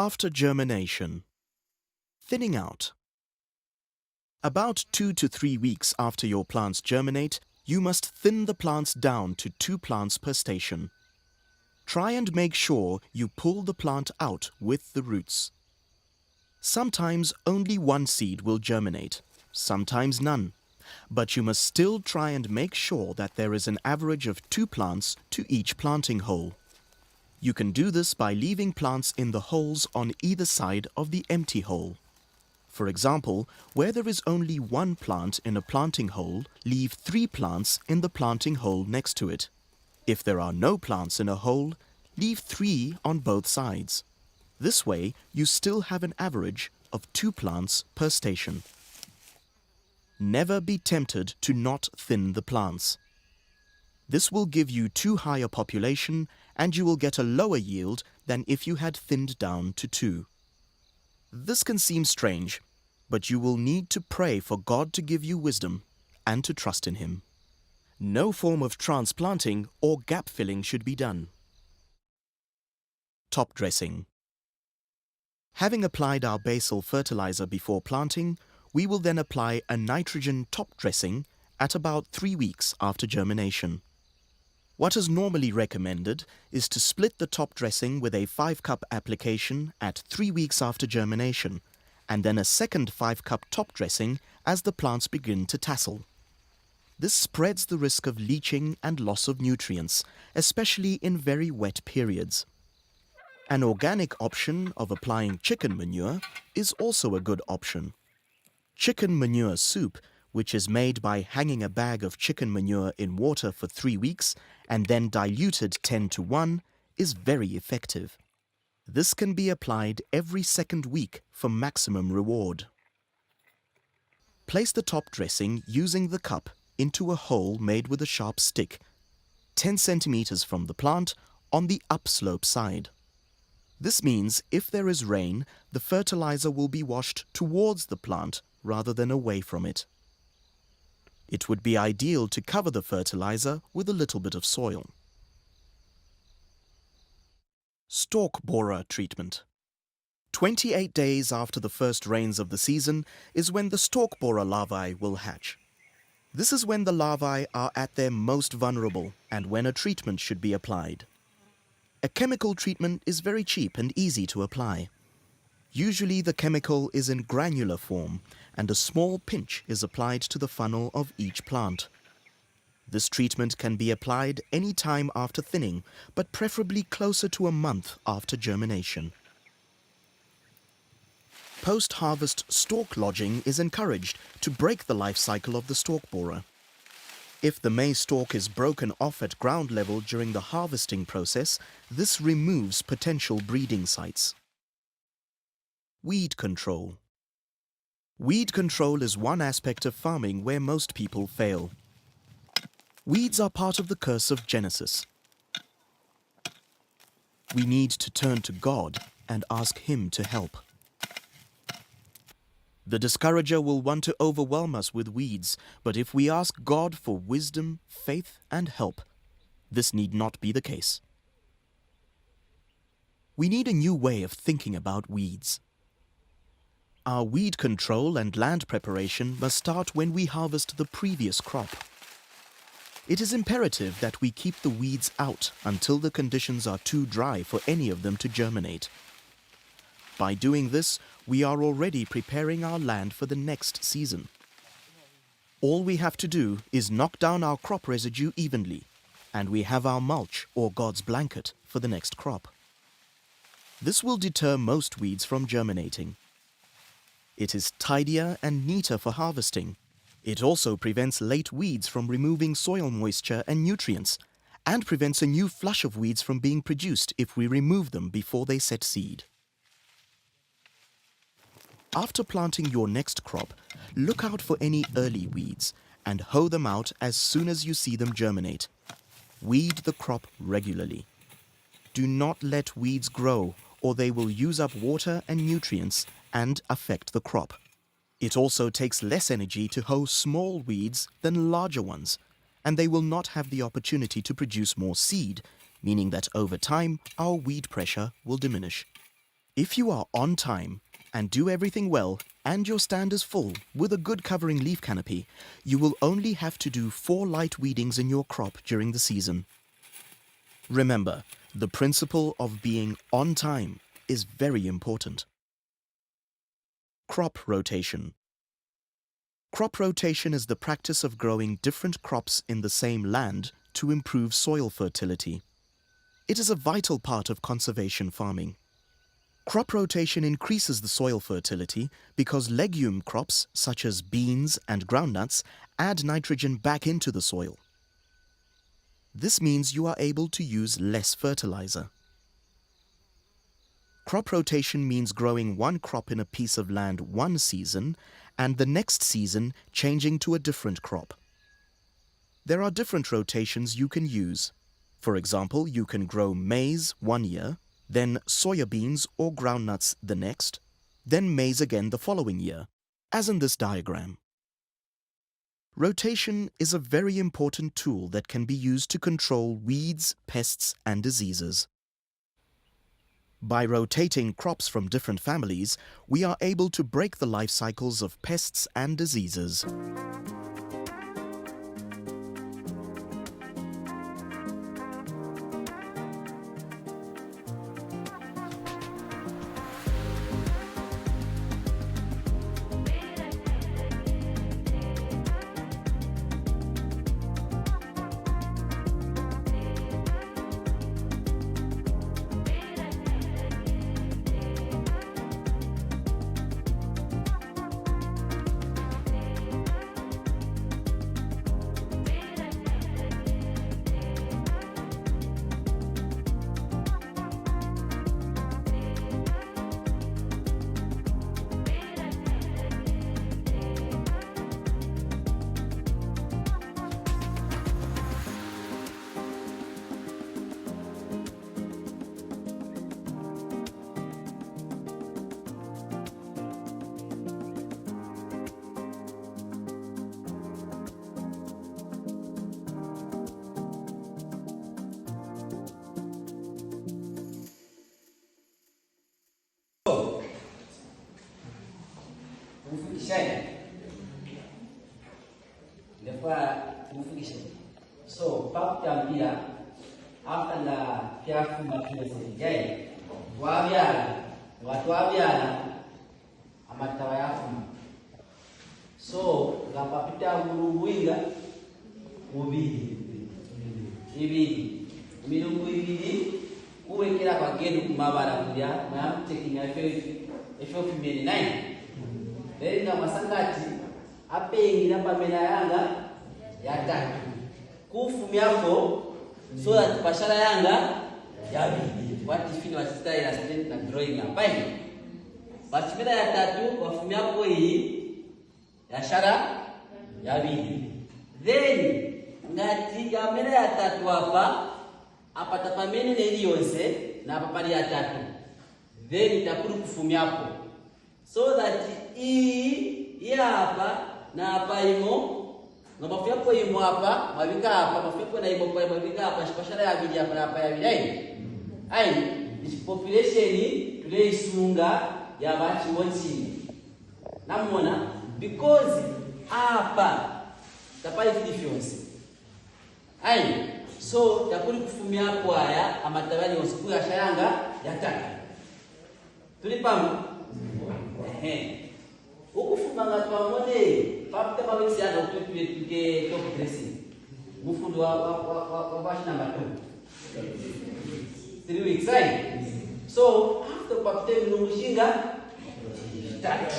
After germination. Thinning out. About 2 to 3 weeks after your plants germinate, you must thin the plants down to 2 plants per station. Try and make sure you pull the plant out with the roots. Sometimes only one seed will germinate, sometimes none, but you must still try and make sure that there is an average of 2 plants to each planting hole. You can do this by leaving plants in the holes on either side of the empty hole. For example, where there is only 1 plant in a planting hole, leave 3 plants in the planting hole next to it. If there are no plants in a hole, leave 3 on both sides. This way, you still have an average of 2 plants per station. Never be tempted to not thin the plants. This will give you too high a population and you will get a lower yield than if you had thinned down to 2. This can seem strange, but you will need to pray for God to give you wisdom and to trust in Him. No form of transplanting or gap filling should be done. Top dressing. Having applied our basal fertilizer before planting, we will then apply a nitrogen top dressing at about 3 weeks after germination. What is normally recommended is to split the top dressing with a 5-cup application at 3 weeks after germination, and then a second 5-cup top dressing as the plants begin to tassel. This spreads the risk of leaching and loss of nutrients, especially in very wet periods. An organic option of applying chicken manure is also a good option. Chicken manure soup, which is made by hanging a bag of chicken manure in water for 3 weeks and then diluted 10:1, is very effective. This can be applied every 2nd week for maximum reward. Place the top dressing using the cup into a hole made with a sharp stick, 10 centimeters from the plant on the upslope side. This means if there is rain, the fertilizer will be washed towards the plant rather than away from it. It would be ideal to cover the fertilizer with a little bit of soil. Stalk borer treatment. 28 days after the first rains of the season is when the stalk borer larvae will hatch. This is when the larvae are at their most vulnerable and when a treatment should be applied. A chemical treatment is very cheap and easy to apply. Usually the chemical is in granular form and a small pinch is applied to the funnel of each plant. This treatment can be applied any time after thinning, but preferably closer to a month after germination. Post-harvest stalk lodging is encouraged to break the life cycle of the stalk borer. If the maize stalk is broken off at ground level during the harvesting process, this removes potential breeding sites. Weed control. Weed control is one aspect of farming where most people fail. Weeds are part of the curse of Genesis. We need to turn to God and ask Him to help. The discourager will want to overwhelm us with weeds, but if we ask God for wisdom, faith, and help, this need not be the case. We need a new way of thinking about weeds. Our weed control and land preparation must start when we harvest the previous crop. It is imperative that we keep the weeds out until the conditions are too dry for any of them to germinate. By doing this, we are already preparing our land for the next season. All we have to do is knock down our crop residue evenly, and we have our mulch or God's blanket for the next crop. This will deter most weeds from germinating. It is tidier and neater for harvesting. It also prevents late weeds from removing soil moisture and nutrients, and prevents a new flush of weeds from being produced if we remove them before they set seed. After planting your next crop, look out for any early weeds and hoe them out as soon as you see them germinate. Weed the crop regularly. Do not let weeds grow or they will use up water and nutrients and affect the crop. It also takes less energy to hoe small weeds than larger ones, and they will not have the opportunity to produce more seed, meaning that over time our weed pressure will diminish. If you are on time and do everything well and your stand is full with a good covering leaf canopy, you will only have to do 4 light weedings in your crop during the season. Remember, the principle of being on time is very important. Crop rotation. Crop rotation is the practice of growing different crops in the same land to improve soil fertility. It is a vital part of conservation farming. Crop rotation increases the soil fertility because legume crops such as beans and groundnuts add nitrogen back into the soil. This means you are able to use less fertilizer. Crop rotation means growing one crop in a piece of land one season and the next season changing to a different crop. There are different rotations you can use. For example, you can grow maize one year, then soya beans or groundnuts the next, then maize again the following year, as in this diagram. Rotation is a very important tool that can be used to control weeds, pests, and diseases. By rotating crops from different families, we are able to break the life cycles of pests and diseases. So, Papia, after the Piafu Makinas Jay, Wabiana, Amatawayafuma. So, the Papita Winga Ubidi, Ibidi, Midu, who will get up again with Mabara, I am taking a few minutes. Then the Masangati, a paying in a Pamenayanga, Yata. Kufu miako, so that Pashara Yanga, Yabi, what if you was style as and drawing a pine. But when I tattoo of Miako, Yashara, Yabi. Then, Natika Mena Tatuapa, Apatapamene Yose, Napaparia tattoo. Then it approved Fumiapo. So that Yapa, Napaimo. Na mafiapo imo hapa, mabika hapa, mafiapo na imo kwa mabika hapa, shipashara ya vidi hapa ya vidai. Ai, this population today isunga ya bachi wonchini. Namona because hapa tapai difference. Ai, so takuri kufumia hapo haya amatabani usiku ya shayanga ya tatu. Tulipamu? Ukufumanga twamone Papa mawezi yana utuke top dressing. Mufundo wa bashi number 2. 3 weeks, right? So after Papa mnushinga tatu.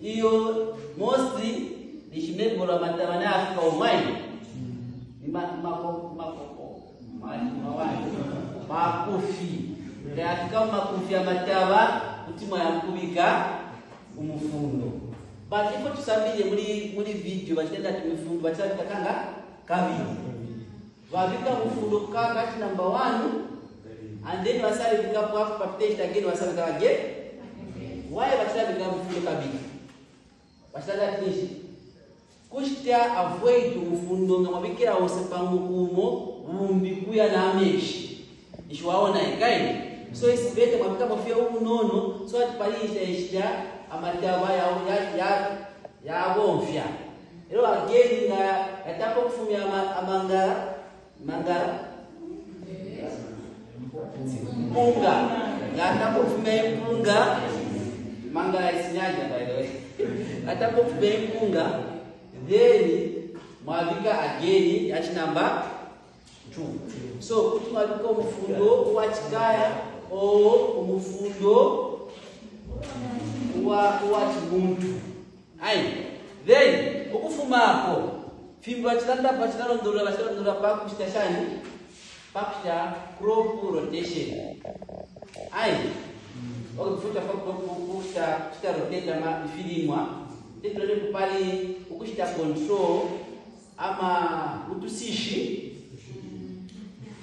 Iyo mostly nishimebo la matamana Afrika umai. Makufi. Ndio makufi ya matawa utima ya mkubika umufundo. But if you submit muri video, but then that mufundo, but that kanga kabili. Wabika mufundo kanga number 1, and then wasali bika kwa package again wasali kanga again. Why wasali bika mufundo kabili? Wasali finish. Kushtia avoid mufundo ngamabikira osepangu kumo umbikuya na meshi. Ishwaona ikai. so isibete mwapika mofia umunono so atipalisha ishida amataba ya bonfya ero ageni nga yatako kufumya amangara punga yatako kufumya punga mangara isinyaja by the way atako kufumya punga then mwabika ageni yachi number 2 so kuti mwabika umufundo wa chikaya o umufundo wa chimuntu ayi then ukufumako fimbo achitanda ndura pakuchita shani pakuchita crop rotation ayi okufuta kuchita rotate ma ifilimwa tendole kupali ukuchita control ama utusishi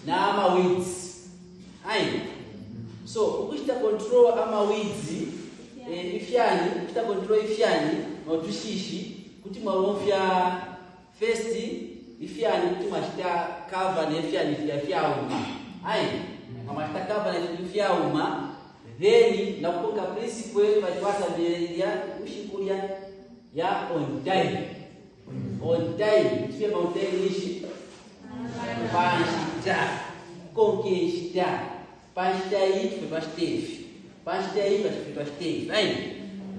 na ama weeds ayi so ukuchita control ama weeds ifyani ukuchita control ifyani na utushishi kuti mwalomfya first ifyani kuti mwachita cover na ifyani fyauma ayi mwachita cover na fyauma then nakupoka principle bachwasa ya ushikulia ya on time sio on time ishi panchita konkeshita panchita hii panchita hii ayi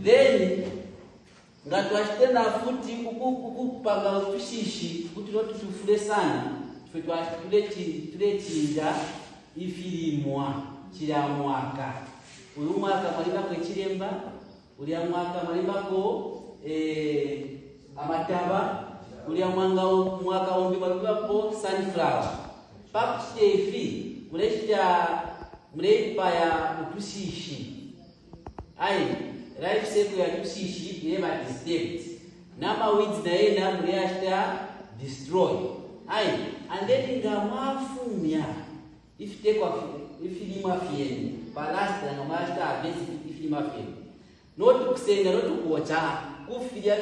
then ngatwashitena futi kupanga utushishi kuti loti tufule sana tuletchinja ifilimwa chila mwaka uyu mwaka mwalimako ichilemba ulia mwaka mwalimako amataba ulia mwaka ombi mwalimako sunflower pakuchite ifi muleipa ya utushishi ayi life cycle ya tusishi never disturbed nama weeds na yena mliashta destroy ayi and then ngamafumya ifitekwa ifilima fieni balasta ngamashta avesi ifilima fieni not kusenga not kuocha kufilia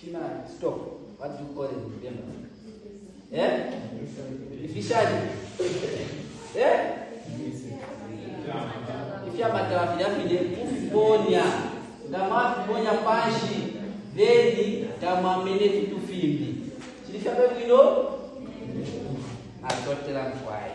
fima stop what do you call it remember ifishadi ifya matafia fide kufonya ngama kufonya pashi then tamamene tutufimbi chilifya bwino atotela kwai